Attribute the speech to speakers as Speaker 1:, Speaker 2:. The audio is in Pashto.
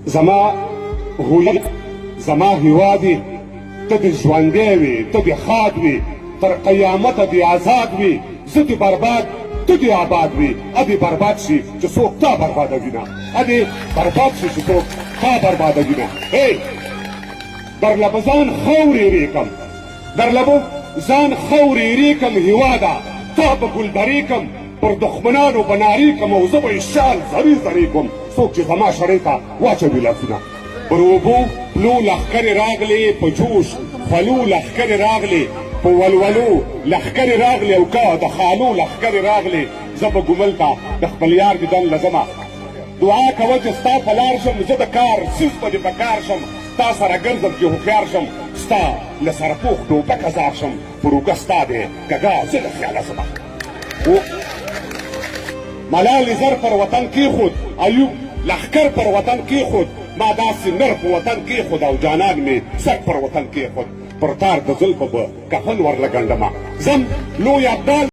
Speaker 1: زما هویت زما هیواد یې ته دې ژوندی وي ته دې ښاد وي تر قیامته دې آزاد وي زه دې برباد ته دې آباد وي ا دې برباد شي چې څوک تا بربادوي نه ا دې برباد شي چې څوک تا بربادوي نه درله به ځان ښه ورېرېږم درله به ځان ښه ورېرېږم هېواده تا به ګلبرې کم پر دښمنانو به نارې کم او زه به یې شال زرې زرې کړم څوک چې زما شړۍ ته واچوي لاسونه پر اوبو پلو لښکرې راغلې په جوش خولو لښکرې راغلې په ولولو لښکرې راغلې او که د خالو لښکرې راغلې زه به ګومل ته د خپل یار دیدن له ځمه دعا کوه چې ستا په لار شم زه د کار سیز به دې په کار شم ستا سره ګرځم چې هوښیار شم ستا له سرپوښ ټوپک ازار شم پر اوږه ستا دی کږه زه له خیاله ځمه ملالې زر پر وطن کېښود ایوب لښکر پر وطن کېښود ما داسې نر په وطن کېښود او جانان مې سر پر وطن کېښود پر تار د زلفو به کفن ورله ګنډمه ځم لوی ابدال